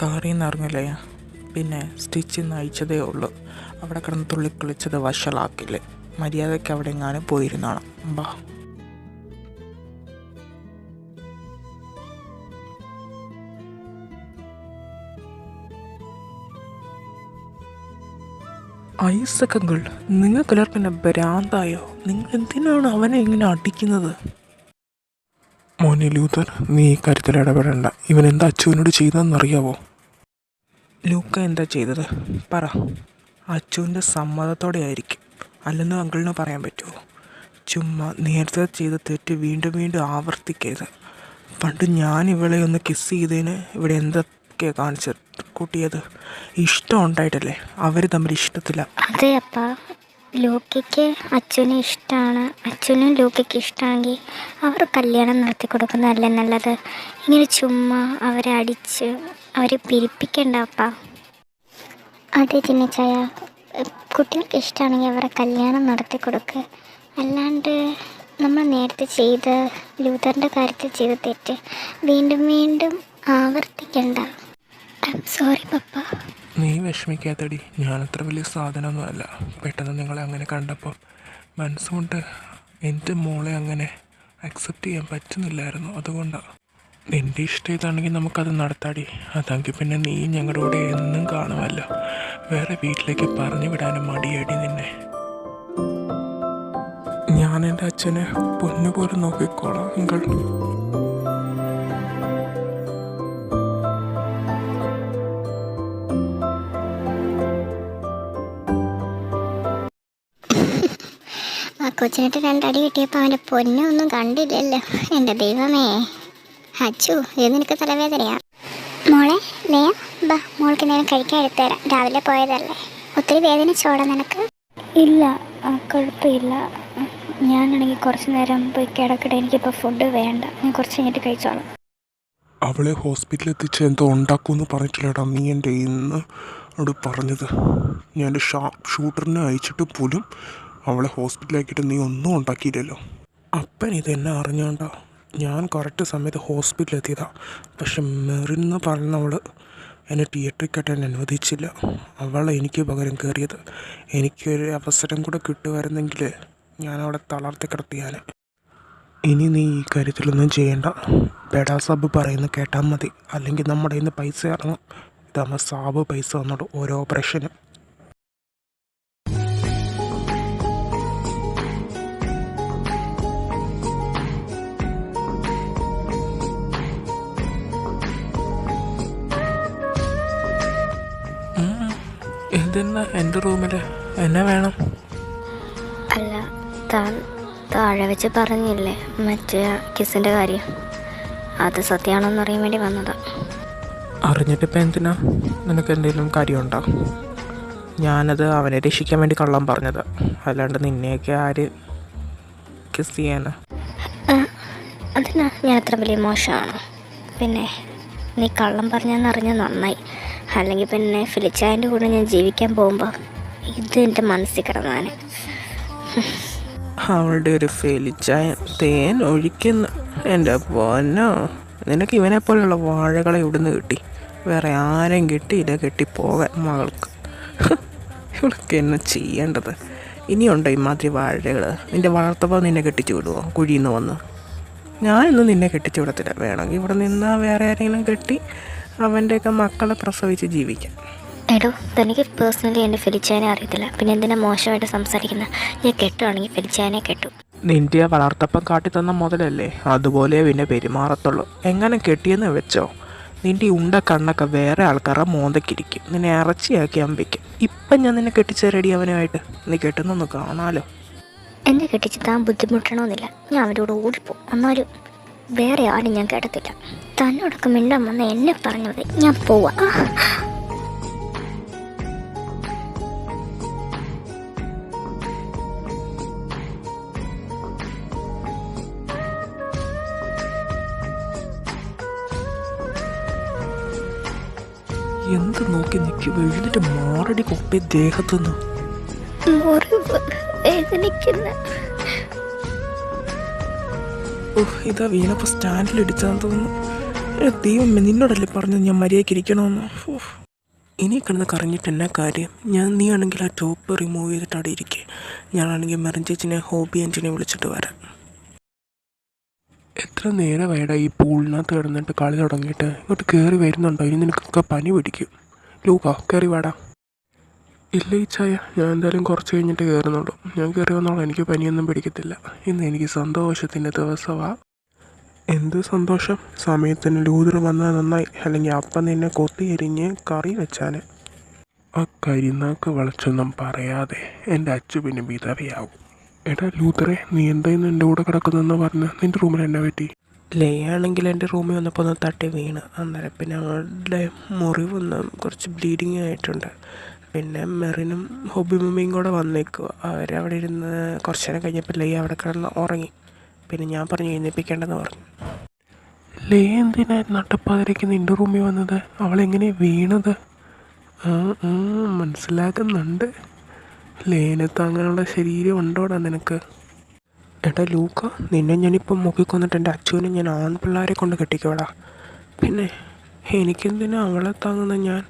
കാറിൽ നിന്ന് ഇറങ്ങില്ലേ, പിന്നെ സ്റ്റിച്ച് നയിച്ചതേ ഉള്ളൂ. അവിടെ കിടന്ന് തുള്ളിക്കുളിച്ചത് വഷളാക്കില്ലേ. മര്യാദയ്ക്ക് അവിടെ എങ്ങാനും പോയിരുന്നാണ്. ബാ. ഐസക്കങ്ങൾ, നിങ്ങൾക്കെല്ലാവർക്കും പിന്നെ ഭ്രാന്തായോ? നിങ്ങൾ എന്തിനാണ് അവനെ ഇങ്ങനെ അടിക്കുന്നത്? മോനെ ലൂതർ, നീ ഈ കാര്യത്തിൽ ഇടപെടേണ്ട. ഇവൻ എന്താ അച്ചുവിനോട് ചെയ്തതെന്നറിയാവോ? ലൂക്ക എന്താ ചെയ്തത് പറ. അച്ചുവിൻ്റെ സമ്മതത്തോടെ ആയിരിക്കും, അല്ലെന്ന് അങ്കിളിന് പറയാൻ പറ്റുമോ? ചുമ്മാ നേരത്തെ ചെയ്ത തെറ്റ് വീണ്ടും വീണ്ടും ആവർത്തിക്കരുത്. പണ്ട് ഞാൻ ഇവളെ ഒന്ന് കിസ് ചെയ്തതിന് ഇവിടെ എന്തൊക്കെയാണ് കാണിച്ചത് കൂട്ടിയത്? ഇഷ്ടം ഉണ്ടായിട്ടല്ലേ? അവർ തമ്മിൽ ഇഷ്ടത്തില്ല. അതെ അപ്പ, ലൂക്കയ്ക്ക് അച്ഛനെ ഇഷ്ടമാണ്, അച്ഛനും ലൂക്കയ്ക്ക് ഇഷ്ടമാണെങ്കിൽ അവർ കല്യാണം നടത്തി കൊടുക്കുന്നതല്ലേ നല്ലത്. ഇങ്ങനെ ചുമ്മാ അവരെ അടിച്ച് അവരെ പിരിപ്പിക്കണ്ട അപ്പ. അതെ ചിന്നച്ചായ, കുട്ടികൾക്ക് ഇഷ്ടമാണെങ്കിൽ അവരെ കല്യാണം നടത്തി കൊടുക്കുക. അല്ലാണ്ട് നമ്മൾ നേരത്തെ ചെയ്ത ലൂതറിൻ്റെ കാര്യത്തിൽ ചെയ്ത തെറ്റ് വീണ്ടും വീണ്ടും ആവർത്തിക്കണ്ട. ഐ എം സോറി പപ്പ. നീ വിഷമിക്കാത്തടി, ഞാനത്ര വലിയ സാധനമൊന്നുമല്ല. പെട്ടെന്ന് നിങ്ങളെ അങ്ങനെ കണ്ടപ്പോൾ മനസ്സുകൊണ്ട് എൻ്റെ മോളെ അങ്ങനെ അക്സെപ്റ്റ് ചെയ്യാൻ പറ്റുന്നില്ലായിരുന്നു. അതുകൊണ്ടാണ്. നിൻ്റെ ഇഷ്ടം ഇതാണെങ്കിൽ നമുക്കത് നടത്താടി. അതെങ്കിൽ പിന്നെ നീ ഞങ്ങളുടെ കൂടെ എന്നും കാണുമല്ലോ. വേറെ വീട്ടിലേക്ക് പറഞ്ഞു വിടാനും മടിയടി നിന്നെ. ഞാൻ എൻ്റെ അച്ഛനെ പൊന്നുപോലെ നോക്കിക്കോളാം നിങ്ങൾ. ആ കൊച്ചിനിട്ട് രണ്ടടി കിട്ടിയപ്പോൾ അവൻ്റെ പൊന്നൊന്നും കണ്ടില്ലല്ലോ. എൻ്റെ ദൈവമേ. അച്ചു, ഇത് നിനക്ക് തലവേദനയാ? മോളെ ലയ, ബാ, മോൾക്ക് എന്തെങ്കിലും കഴിക്കാൻ എടുത്തുതരാം. രാവിലെ പോയതല്ലേ, ഒത്തിരി വേദനിച്ചോടാ നിനക്ക്? ഇല്ല, കുഴപ്പമില്ല. ഞാനാണെങ്കിൽ കുറച്ച് നേരം പോയി കിടക്കട്ടെ. എനിക്കിപ്പോൾ ഫുഡ് വേണ്ട, ഞാൻ കുറച്ച് കഴിഞ്ഞിട്ട് കഴിച്ചോളാം. അവളെ ഹോസ്പിറ്റലിൽ എത്തിച്ച് എന്തോ ഉണ്ടാക്കുമെന്ന് പറഞ്ഞിട്ടില്ലടാ നീ എൻ്റെ ഇന്ന് അവിടെ പറഞ്ഞത്. ഞാൻ എൻ്റെ ഷൂട്ടറിനെ അയച്ചിട്ട് പോലും അവളെ ഹോസ്പിറ്റലാക്കിയിട്ട് നീ ഒന്നും ഉണ്ടാക്കിയില്ലല്ലോ. അപ്പൻ ഇതെന്നെ അറിഞ്ഞോണ്ടാ ഞാൻ കറക്റ്റ് സമയത്ത് ഹോസ്പിറ്റലിൽ എത്തിയതാണ്. പക്ഷെ മെറിന്ന് പറഞ്ഞവൾ എന്നെ തിയേറ്ററിൽ അനുവദിച്ചില്ല. അവളെ എനിക്ക് പകരം കയറിയത്. എനിക്കൊരു അവസരം കൂടെ കിട്ടുമായിരുന്നെങ്കിൽ ഞാൻ അവളെ തളർത്തി കിടത്തിയാൽ. ഇനി നീ ഈ കാര്യത്തിലൊന്നും ചെയ്യണ്ട. ബെഡാ സാബ് പറയുന്നത് കേട്ടാൽ മതി, അല്ലെങ്കിൽ നമ്മുടെ കയ്യിൽ നിന്ന് പൈസ ഇറങ്ങും. ഇതാകുമ്പോൾ സാബ് പൈസ തന്നോളൂ ഓരോ ഓപ്പറേഷനും. ഇതെന്നാ എൻ്റെ റൂമിൽ എന്നെ വേണം? അല്ല, താഴെ വെച്ച് പറഞ്ഞില്ലേ മറ്റേ കിസിൻ്റെ കാര്യം, അത് സത്യമാണോന്ന് അറിയാൻ വേണ്ടി വന്നതാ. അറിഞ്ഞിട്ടിപ്പോൾ എന്തിനാ? നിനക്ക് എന്തെങ്കിലും കാര്യമുണ്ടോ? ഞാനത് അവനെ രക്ഷിക്കാൻ വേണ്ടി കള്ളം പറഞ്ഞതാ, അല്ലാണ്ട് നിന്നെയൊക്കെ ആര് കിസ് ചെയ്യാനാ? അതിനാ ഞാൻ അത്ര വലിയ മോശമാണോ? പിന്നെ നീ കള്ളം പറഞ്ഞെന്നറിഞ്ഞാൽ നന്നായി. അല്ലെങ്കിൽ പിന്നെ ഫിലിച്ചായൻ്റെ കൂടെ ഞാൻ ജീവിക്കാൻ പോകുമ്പോൾ ഇത് എൻ്റെ മനസ്സിൽ കിടന്നാണ്. അവളുടെ ഒരു ഫിലിച്ചായ തേൻ ഒഴിക്കുന്നു. എൻ്റെ പൊന്നോ, നിനക്ക് ഇവനെ പോലെയുള്ള വാഴകളെ ഇവിടുന്ന് കിട്ടി, വേറെ ആരെയും കിട്ടിയില്ല കെട്ടിപ്പോകാൻ മകൾക്ക്. ഇവൾക്ക് എന്നെ ചെയ്യേണ്ടത്? ഇനിയുണ്ടോ ഇമാതിരി വാഴകൾ? നിൻ്റെ വളർത്തപ്പോൾ നിന്നെ കെട്ടിച്ചു വിടുമോ കുഴിയിൽ നിന്ന് വന്ന്? ഞാനിന്ന് നിന്നെ കെട്ടിച്ചു വിടത്തില്ല. വേണമെങ്കിൽ ഇവിടെ നിന്നാൽ വേറെ ആരെങ്കിലും കെട്ടി അവൻ്റെയൊക്കെ മക്കളെ പ്രസവിച്ച് ജീവിക്കാം. എടോ, തനിക്ക് പേഴ്സണലി എൻ്റെ ഫിലിച്ചായനെ അറിയത്തില്ല, പിന്നെ എന്തിനാ മോശമായിട്ട് സംസാരിക്കുന്നത്? ഞാൻ കെട്ടുവാണെങ്കിൽ ഫിലിച്ചായനെ കെട്ടു. നിൻ്റെ വളർത്തപ്പം കാട്ടിത്തന്ന മുതലല്ലേ, അതുപോലെ പിന്നെ പെരുമാറത്തുള്ളൂ. എങ്ങനെ കെട്ടിയെന്ന് വെച്ചോ, നിൻ്റെ ഉണ്ട കണ്ണൊക്കെ വേറെ ആൾക്കാരുടെ മോന്തയ്ക്കിരിക്കും. നിന്നെ ഇറച്ചിയാക്കി അമ്പിക്കും. ഇപ്പം ഞാൻ നിന്നെ കെട്ടിച്ച റെഡി അവനുമായിട്ട്. നീ കെട്ടുന്നൊന്ന് കാണാലോ. എന്നെ കെട്ടിച്ച് താൻ ബുദ്ധിമുട്ടണമെന്നില്ല, ഞാൻ അവൻ്റെ കൂടെ ഓടിപ്പോവും. എന്നാലും വേറെ ആരും ഞാൻ കേട്ടത്തില്ല. തന്നോടൊക്കെ മിണ്ടാൻ വന്ന് എന്നെ പറഞ്ഞു മതി, ഞാൻ പോവാ. എന്ത് നോക്കി നിൽക്കുക? എഴുന്നിട്ട് മാറടി കൊപ്പി ദേഹത്തുനിന്ന്. ഇതാ വീണപ്പോൾ സ്റ്റാൻഡിൽ ഇടിച്ചാന്ന് തോന്നുന്നു. ദൈവമേ, നിന്നോടല്ലേ പറഞ്ഞത് ഞാൻ മര്യാദയ്ക്ക് ഇരിക്കണമെന്ന്. ഇനി കിടന്ന് കറങ്ങിയിട്ട് എന്നാ കാര്യം? നീ ആണെങ്കിൽ ആ ടോപ്പ് റിമൂവ് ചെയ്തിട്ട് അവിടെ ഇരിക്കുക. ഞാനാണെങ്കിൽ മെറിൻ ചേച്ചിനെ ഹോബി എൻജിനെ വിളിച്ചിട്ട് വരാം. എത്ര നേരമായിടാ ഈ പൂളിനകത്ത് കിടന്നിട്ട് കളി തുടങ്ങിയിട്ട്? ഇങ്ങോട്ട് കയറി വരുന്നുണ്ടോ? ഇനി നിനക്കൊക്കെ പനി പിടിക്കും. ലൂക്ക കയറി വാടാ. ഇല്ല ഈ ചായ, ഞാൻ എന്തായാലും കുറച്ച് കഴിഞ്ഞിട്ട് കയറുന്നുള്ളൂ. ഞാൻ കയറി വന്നോളാം, എനിക്ക് പനിയൊന്നും പിടിക്കത്തില്ല. ഇന്ന് എനിക്ക് സന്തോഷത്തിൻ്റെ ദിവസമാണ്. എന്ത് സന്തോഷം? സമയത്തിന് ലൂതർ വന്നാൽ നന്നായി, അല്ലെങ്കിൽ അപ്പം നിന്നെ കൊത്തി എരിഞ്ഞ് കറി വെച്ചാൽ. ആ കരിനാക്ക് വളച്ചൊന്നും പറയാതെ എൻ്റെ അച്ചു പിന്നെ വിധവയാവും. എടാ ലൂതറെ, നീ എന്തായിരുന്നു എൻ്റെ കൂടെ കിടക്കുന്നതെന്ന് പറഞ്ഞ്? നിൻ്റെ റൂമിൽ എന്നെ പറ്റി? ലയാണെങ്കിൽ എൻ്റെ റൂമിൽ വന്നപ്പോൾ ഒന്ന് തട്ടി വീണ്. അന്നേരം പിന്നെ അവളുടെ മുറിവൊന്നും കുറച്ച് ബ്ലീഡിങ് ആയിട്ടുണ്ട്. പിന്നെ മെറിനും ഹോബി മമ്മിയും കൂടെ വന്നേക്കുക. അവരവിടെ ഇരുന്ന് കുറച്ച് നേരം കഴിഞ്ഞപ്പോൾ ലയ അവിടെ കിടന്ന് ഉറങ്ങി. പിന്നെ ഞാൻ പറഞ്ഞു എഴുന്നേൽപ്പിക്കേണ്ടെന്ന് പറഞ്ഞു. ലേ എന്തിനാ നട്ടപ്പാതിരയ്ക്ക് നിൻ്റെ റൂമിൽ വന്നത്? അവളെങ്ങനെയാണ് വീണത്? മനസ്സിലാക്കുന്നുണ്ട്. ലേനത്ത് അങ്ങനെയുള്ള ശരീരം ഉണ്ടോടാ നിനക്ക്? എടാ ലൂക്ക, നിന്നെ ഞാനിപ്പം മുക്കിക്കൊന്നിട്ട് എൻ്റെ അച്ഛനെ ഞാൻ ആൺപിള്ളേരെ കൊണ്ട് കെട്ടിക്കോടാ. പിന്നെ എനിക്കെന്തിനാ അവളെ താങ്ങുന്ന? ഞാൻ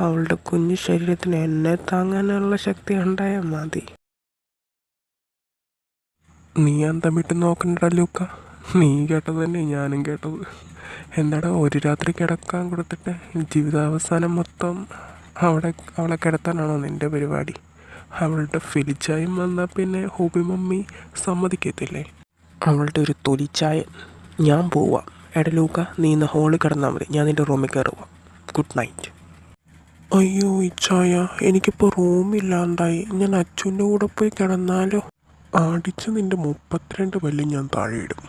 അവളുടെ കുഞ്ഞു ശരീരത്തിന് എന്നെ താങ്ങാനുള്ള ശക്തി ഉണ്ടായാൽ മതി. നീ അന്തം വിട്ട് നോക്കണ്ടടാ ലൂക്ക. നീ കേട്ടത് തന്നെ ഞാനും കേട്ടത്. എന്താടാ ഒരു രാത്രി കിടക്കാൻ കൊടുത്തിട്ട് ജീവിതാവസാനം മൊത്തം അവളെ കിടത്താനാണോ നിൻ്റെ പരിപാടി? അവളുടെ ഫിലിച്ചായം വന്നാൽ പിന്നെ ഹോബി മമ്മി സമ്മതിക്കത്തില്ലേ? അവളുടെ ഒരു തൊലിച്ചായ. ഞാൻ പോവാം. എടാ ലൂക്ക, നീ ഇന്ന് ഹോളിൽ കിടന്നാൽ മതി, ഞാൻ നിൻ്റെ റൂമിൽ കയറുക. Good night. അയ്യോ ഇച്ചായ, എനിക്കിപ്പോൾ റൂമില്ലാണ്ടായി. ഞാൻ അച്ഛൻ്റെ കൂടെ പോയി കിടന്നാലോ? അടിച്ച് നിൻ്റെ 32 പല്ലും ഞാൻ താഴെ ഇടും.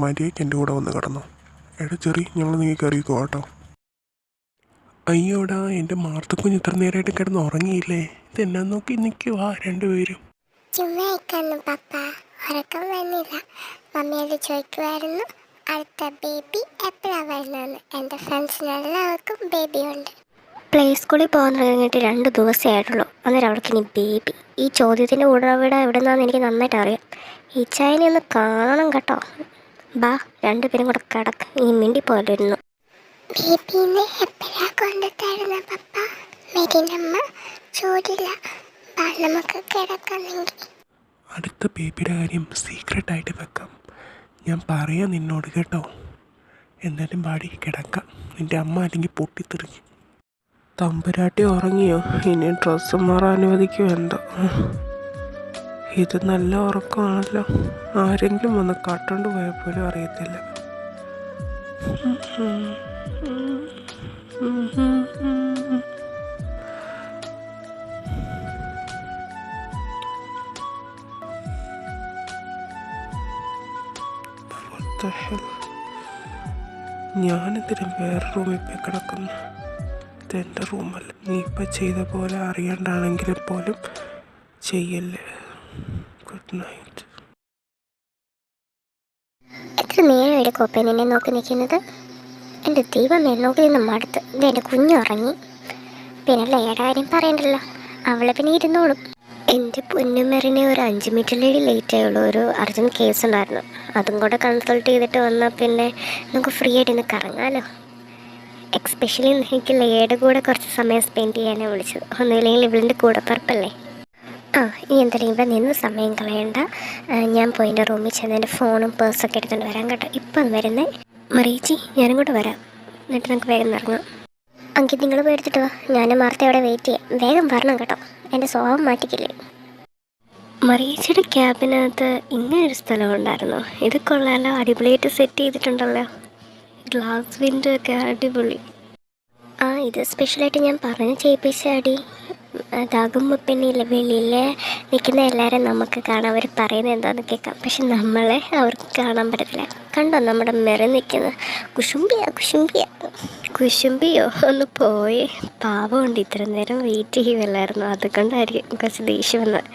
മര്യാദയ്ക്ക് എൻ്റെ കൂടെ വന്ന് കിടന്നോ. എടാ ചെറി, ഞങ്ങൾ നീ കയറിക്കോ കേട്ടോ. അയ്യോടാ, എൻ്റെ മാർത്തക്കുഞ്ഞ് ഇത്ര നേരമായിട്ട് കിടന്ന് ഉറങ്ങിയില്ലേ? ഇതെന്നാ നോക്കി നിൽക്കുവാ രണ്ടുപേരും? ചുമ്മാ പപ്പ, ഉറക്കം വന്നില്ല. മമ്മിയോട് ചോദിക്കുമായിരുന്നു അടുത്ത ബേബി എപ്പോഴാണ് വരുന്നതെന്ന്. എൻ്റെ ഫ്രണ്ട്സിനെല്ലാവർക്കും ബേബിയുണ്ട്. പ്ലേ സ്കൂളിൽ പോകാൻ തുടങ്ങിയിട്ട് 2 ദിവസമേ ആയിട്ടുള്ളൂ. അന്നേരം അവൾക്ക് ഇനി ബേബി. ഈ ചോദ്യത്തിൻ്റെ ഉടവിട എവിടെ നിന്നാന്ന് എനിക്ക് നന്നായിട്ട് അറിയാം. ഈ ചായനെ ഒന്ന് കാണണം കേട്ടോ. ബാ, 2 പേരും കൂടെ കിടക്ക്. ഇനി മിണ്ടിപ്പോയിട്ടിരുന്നു. ബേബീനെ എപ്പോഴാ കൊണ്ടുതരുന്ന പപ്പ? മെരിനമ്മ ചോദില്ല. നമുക്ക് കിടക്കാമെങ്കിൽ അടുത്ത ബേബിയുടെ കാര്യം സീക്രട്ടായിട്ട് വെക്കാം. ഞാൻ പറയാം നിന്നോട് കേട്ടോ. എന്തായാലും പാടി കിടക്കാം. നിൻ്റെ അമ്മ അല്ലെങ്കിൽ പൊട്ടിത്തെറിക്കും. തമ്പുരാട്ടി ഉറങ്ങിയോ? ഇനി ഡ്രസ്സ് മാറാൻ അനുവദിക്കുമോ എന്തോ. ഇത് നല്ല ഉറക്കമാണല്ലോ. ആരെങ്കിലും വന്ന് കാട്ടോണ്ട് പോയപ്പോലും അറിയത്തില്ല. ഞാനെന്തിനും വേറെ റൂമിൽ പോയി കിടക്കുന്നു? ഇതെൻ്റെ റൂമല്ല. നീ ഇപ്പം ചെയ്ത പോലെ അറിയാണ്ടാണെങ്കിലും പോലും ചെയ്യല്ലേ. Good night. എത്ര നേരം എടുക്കും ഒപ്പം നിന്നെ നോക്കി നിൽക്കുന്നത്? എൻ്റെ ദൈവമേ, നോക്കി നിന്ന് മടുത്ത്. ഇത് എൻ്റെ കുഞ്ഞുറങ്ങി. പിന്നെ ലയുടെ കാര്യം പറയണ്ടല്ലോ, അവളെ പിന്നെ ഇരുന്നോളും. എൻ്റെ പൊന്നുമെറിനെ ഒരു 5 മിനിറ്റിലേടി ലേറ്റ് ആയുള്ളൂ. ഒരു അർജൻറ്റ് കേസ് ഉണ്ടായിരുന്നു. അതും കൂടെ കൺസൾട്ട് ചെയ്തിട്ട് വന്നാൽ പിന്നെ നമുക്ക് ഫ്രീ ആയിട്ട് ഇന്ന് കറങ്ങാമല്ലോ. എക്സ്പെഷ്യലി എനിക്ക് ലയുടെ കൂടെ കുറച്ച് സമയം സ്പെൻഡ് ചെയ്യാനാണ് വിളിച്ചത്. ഒന്നുമില്ലെങ്കിൽ ഇവളിൻ്റെ കൂടെ പറപ്പല്ലേ. ഇനി എന്തായാലും ഇവിടെ നിന്ന് സമയം കളയണ്ട. ഞാൻ പോയി എൻ്റെ റൂമിൽ ചെന്ന് എൻ്റെ ഫോണും പേഴ്സൊക്കെ എടുത്തുകൊണ്ട് വരാം കേട്ടോ. ഇപ്പം വരുന്നേ. മറിയിച്ചി, ഞാനും കൂടെ വരാം. എന്നിട്ട് നമുക്ക് വേഗം ഇറങ്ങാം. അങ്കിൽ നിങ്ങൾ പോയി എടുത്തിട്ട് വാ. ഞാനും മാർത്ത അവിടെ വെയിറ്റ് ചെയ്യാം. വേഗം വരണം കേട്ടോ. എൻ്റെ സ്വഭാവം മാറ്റിക്കില്ലേ. മറിയിച്ചിയുടെ ക്യാബിനകത്ത് ഇങ്ങനൊരു സ്ഥലം ഉണ്ടായിരുന്നു. ഇത് കൊള്ളാലോ, അടിപൊളിയായിട്ട് സെറ്റ് ചെയ്തിട്ടുണ്ടല്ലോ. ഗ്ലാസ് വിൻഡോ ഒക്കെ അടിപൊളി. ഇത് സ്പെഷ്യലായിട്ട് ഞാൻ പറഞ്ഞ് ചെയ്യിപ്പിച്ച അടി. അതാകുമ്പോൾ പിന്നെ ഇല്ല, വെളിയിൽ നിൽക്കുന്ന എല്ലാവരും നമുക്ക് കാണാം. അവർ പറയുന്നത് എന്താണെന്ന് കേൾക്കാം. പക്ഷെ നമ്മളെ അവർക്ക് കാണാൻ പറ്റത്തില്ല. കണ്ടോ നമ്മുടെ മെറി നിൽക്കുന്നത്? കുശുമ്പിയോ ഒന്ന് പോയി. പാവമുണ്ട്, ഇത്ര നേരം വെയിറ്റ് ചെയ്യുമല്ലായിരുന്നു. അതുകൊണ്ടായിരിക്കും കുറച്ച് ദേഷ്യം വന്നത്.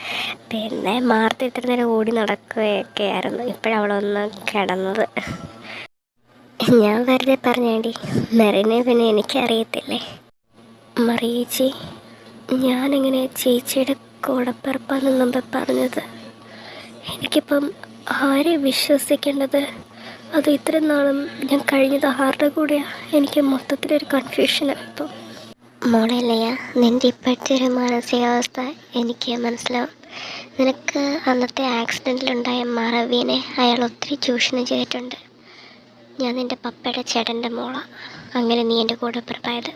പിന്നെ മാർത്ത ഇത്ര നേരം ഓടി നടക്കുകയൊക്കെ ആയിരുന്നു. ഇപ്പോഴവളൊന്ന് കിടന്നത്. ഞാൻ വെറുതെ പറഞ്ഞേണ്ടി, മെറിനെ പിന്നെ എനിക്കറിയത്തില്ലേ. മറിയേച്ചി, ഞാനിങ്ങനെ ചേച്ചിയുടെ കൂടപ്പിറപ്പാണെന്ന് മുമ്പ് പറഞ്ഞത്. എനിക്കിപ്പം ആരെ വിശ്വസിക്കേണ്ടത്? അത് ഇത്രയും നാളും ഞാൻ കഴിഞ്ഞത് ആരുടെ കൂടെയാണ്? എനിക്ക് മൊത്തത്തിലൊരു കൺഫ്യൂഷനാണ് ഇപ്പം. മോളെ ലയ, നിൻ്റെ ഇപ്പോഴത്തെ ഒരു മാനസികാവസ്ഥ എനിക്ക് മനസ്സിലാവും. നിനക്ക് അന്നത്തെ ആക്സിഡൻറ്റിലുണ്ടായ മറവീനെ അയാൾ ഒത്തിരി ചൂഷണം ചെയ്തിട്ടുണ്ട്. ഞാൻ നിൻ്റെ പപ്പയുടെ ചേട്ടൻ്റെ മോളാണ്. അങ്ങനെ നീ എൻ്റെ കൂടെ പിറപ്പായത്.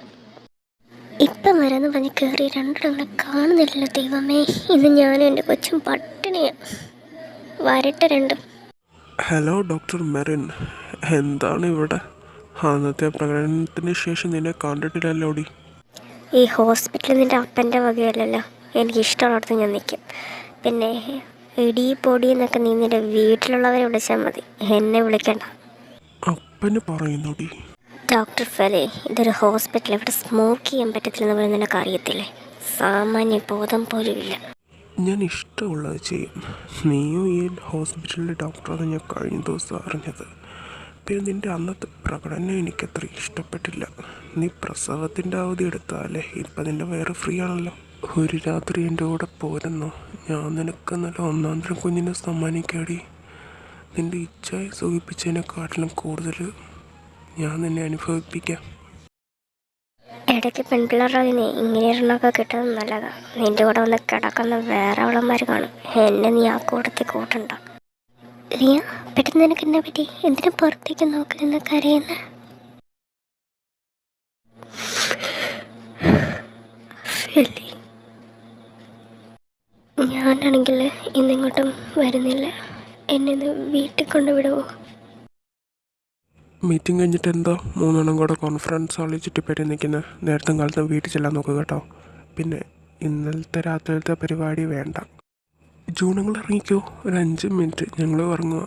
ഇപ്പം വരാമെന്ന് പറഞ്ഞ് കയറി രണ്ടിടങ്ങളെ കാണുന്നില്ലല്ലോ ദൈവമേ. ഇന്ന് ഞാനും എൻ്റെ കൊച്ചും പട്ടിണിയാണ്. വരട്ടെ രണ്ടും. ഹലോ ഡോക്ടർ മെറിൻ, എന്താണ് ഇവിടെ? അന്നത്തെ പ്രകടനത്തിന് ശേഷം നിന്നെ കണ്ടിട്ടില്ലല്ലോടി. ഈ ഹോസ്പിറ്റലിൽ നിൻ്റെ അപ്പൻ്റെ വകയല്ലല്ലോ. എനിക്കിഷ്ടമുള്ളിടത്ത് ഞാൻ നിൽക്കും. പിന്നെ ഇടി പൊടി എന്നൊക്കെ നീ നിൻ്റെ വീട്ടിലുള്ളവരെ വിളിച്ചാൽ മതി, എന്നെ വിളിക്കണ്ട. അപ്പന് പറയുന്നോടി. ഡോക്ടർ ഫെലി, ഇതൊരു ഹോസ്പിറ്റൽ, ഇവിടെ സ്മോക്ക് ചെയ്യാൻ പറ്റത്തില്ലെന്ന് പറഞ്ഞ് നിനക്ക് അറിയത്തില്ലേ? സാമാന്യ ബോധം പോലും ഇല്ല. ഞാൻ ഇഷ്ടമുള്ളത് ചെയ്യും. നീയും ഈ ഹോസ്പിറ്റലിലെ ഡോക്ടറാണ് ഞാൻ കഴിഞ്ഞ ദിവസം അറിഞ്ഞത്. പിന്നെ നിൻ്റെ അന്നത്തെ പ്രകടനം എനിക്കത്ര ഇഷ്ടപ്പെട്ടില്ല. നീ പ്രസവത്തിൻ്റെ അവധി എടുത്താലേ ഇപ്പം നിൻ്റെ വയറ് ഫ്രീ ആണല്ലോ. ഒരു രാത്രി എൻ്റെ കൂടെ പോരുന്നോ? ഞാൻ നിനക്ക് നല്ല ഒന്നാന്തരം കുഞ്ഞിനെ സമ്മാനിക്കാടി. നിൻ്റെ ഇച്ഛയെ സുഖിപ്പിച്ചതിനെക്കാട്ടിലും കൂടുതൽ ഞാൻ നിന്നെ അനുഭവിപ്പിക്കാം. ഇടയ്ക്ക് പെൺപിള്ളേരുടെ ഇങ്ങനെ ഇടണമൊക്കെ കിട്ടുന്നത് നല്ലതാണ്. നിൻ്റെ കൂടെ വന്ന് കിടക്കുന്ന വേറെ അവളന്മാർ കാണും. എന്നെ നീ ആ കൂട്ടത്തിൽ കൂട്ടണ്ട. റിയ, പെട്ടെന്ന് നിനക്ക് എന്നെ പറ്റി? എന്തിനാ പുറത്തേക്ക് നോക്കി നിന്ന് കരയുന്ന? ഞാനാണെങ്കിൽ ഇന്നിങ്ങോട്ടും വരുന്നില്ല. എന്നെ ഒന്ന് വീട്ടിൽ കൊണ്ടുവിടുമോ? മീറ്റിംഗ് കഴിഞ്ഞിട്ട് എന്താ മൂന്നെണ്ണം കൂടെ കോൺഫറൻസ് ഹാളിൽ ചുറ്റിപ്പറ്റി നിൽക്കുന്നത്? നേരത്തെ കാലത്ത് വീട്ടിൽ ചെല്ലാൻ നോക്കുക കേട്ടോ. പിന്നെ ഇന്നലത്തെ രാത്രിയിലത്തെ പരിപാടി വേണ്ട. ജൂണങ്ങൾ ഇറങ്ങിക്കോ, ഒരു 5 മിനിറ്റ് ഞങ്ങൾ ഇറങ്ങുക.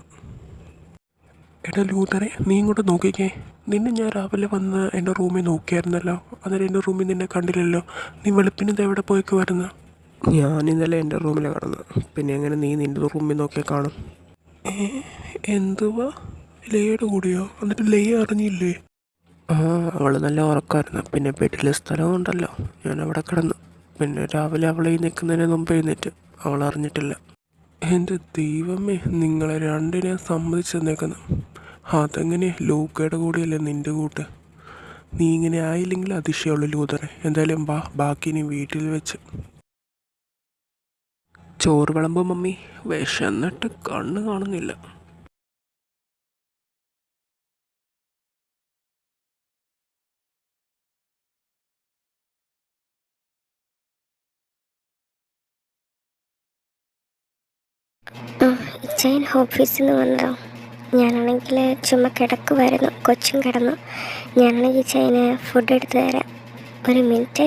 എടാ ലൂതറെ, നീ ഇങ്ങോട്ട് നോക്കിക്കേ. നിന്നെ ഞാൻ രാവിലെ വന്ന് എൻ്റെ റൂമിൽ നോക്കിയായിരുന്നല്ലോ. അന്നേരം എൻ്റെ റൂമിൽ നിന്നെ കണ്ടില്ലല്ലോ. നീ വെളുപ്പിന് എവിടെ പോയിക്ക് വരുന്ന? ഞാൻ ഇന്നലെ എൻ്റെ റൂമിൽ കിടന്നു. പിന്നെ എങ്ങനെ നീ നിൻ്റെ റൂമിൽ നോക്കിയാൽ കാണും? എന്തുവാ? ലയുടെ കൂടിയോ? എന്നിട്ട് ലയ അറിഞ്ഞില്ലേ? ആ, അവൾ നല്ല ഉറക്കമായിരുന്നു. പിന്നെ ബെഡിലെ സ്ഥലമുണ്ടല്ലോ, ഞാൻ അവിടെ കിടന്നു. പിന്നെ രാവിലെ അവളെ നിൽക്കുന്നതിന് മുമ്പ് എഴുന്നേറ്റ്. അവൾ അറിഞ്ഞിട്ടില്ല. എൻ്റെ ദൈവമേ, നിങ്ങളെ രണ്ടിനെ സമ്മതിച്ച് തന്നേക്കുന്നു. അതെങ്ങനെ? ലൂക്കയുടെ കൂടെയല്ലേ നിൻ്റെ കൂട്ട്. നീ ഇങ്ങനെ ആയില്ലെങ്കിൽ അതിശയമുള്ളൂ ലൂതറെ. എന്തായാലും ബാക്കി നീ വീട്ടിൽ വെച്ച് ചോറ് വിളമ്പോ മമ്മി. വിശന്നിട്ട് കണ്ണ് കാണുന്നില്ല. ഇച്ചയൻ ഓഫീസിൽ നിന്ന് വന്നതോ? ഞാനാണെങ്കിൽ ചുമ്മാ കിടക്കുമായിരുന്നു. കൊച്ചും കിടന്നു. ഞാനാണെങ്കിൽ ഇച്ചയന് ഫുഡ് എടുത്ത് തരാം. ഒരു മിനിറ്റ്.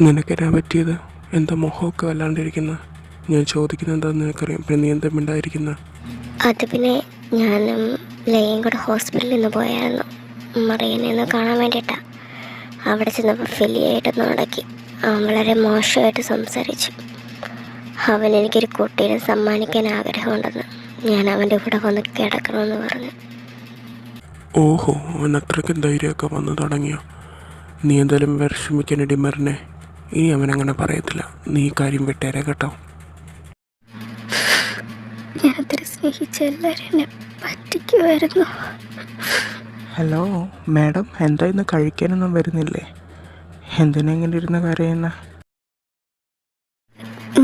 നിനക്കെന്നാ പറ്റിയത്? എന്താ മുഖമൊക്കെ വല്ലാണ്ടിരിക്കുന്ന? ഞാൻ ചോദിക്കുന്നത് എന്താണെന്ന് നിനക്കറിയാം. പിന്നെ നീ എന്താ മിണ്ടായിരിക്കുന്ന? അത് പിന്നെ ഞാനും ലയയും കൂടെ ഹോസ്പിറ്റലിൽ നിന്ന് പോയായിരുന്നു, മറിയനെ ഒന്ന് കാണാൻ വേണ്ടിയിട്ടാണ്. അവിടെ ചെന്നപ്പോൾ ഫെലിയായിട്ടൊന്ന് നടക്കി. അവൻ വളരെ മോശമായിട്ട് സംസാരിച്ചു. അവൻ എനിക്കൊരു കുട്ടീനെ സമ്മാനിക്കാൻ ആഗ്രഹമുണ്ടെന്ന്. ഞാൻ അവൻ്റെ കൂടെ വന്ന് കിടക്കണമെന്ന് പറഞ്ഞു. ഓഹോ, അവൻ അത്രയ്ക്കും ധൈര്യമൊക്കെ വന്നു തുടങ്ങിയോ? നീ എന്തായാലും വിഷമിക്കാനടി മരണേ. ഇനി അവനങ്ങനെ പറയത്തില്ല. നീ കാര്യം വിട്ടേരെ കേട്ടോ. ഞാൻ അത്ര സ്നേഹിച്ച എല്ലാവരും എന്നെ പറ്റിക്കുമായിരുന്നു. ഹലോ മാഡം, എന്താ ഇന്ന് കഴിക്കാനൊന്നും വരുന്നില്ലേ? എന്തിനാ ഇങ്ങനെ ഇരുന്ന് കരയുന്ന?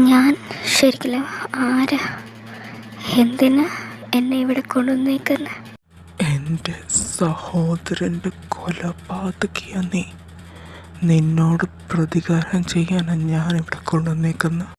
ഞാൻ ശരിക്കില്ല. ആരാ, എന്തിനാ എന്നെ ഇവിടെ കൊണ്ടുവന്നേക്കുന്ന? എൻ്റെ സഹോദരൻ്റെ കൊലപാതകിയ നീ. നിന്നോട് പ്രതികാരം ചെയ്യാനാണ് ഞാനിവിടെ കൊണ്ടുവന്നേക്കുന്നത്.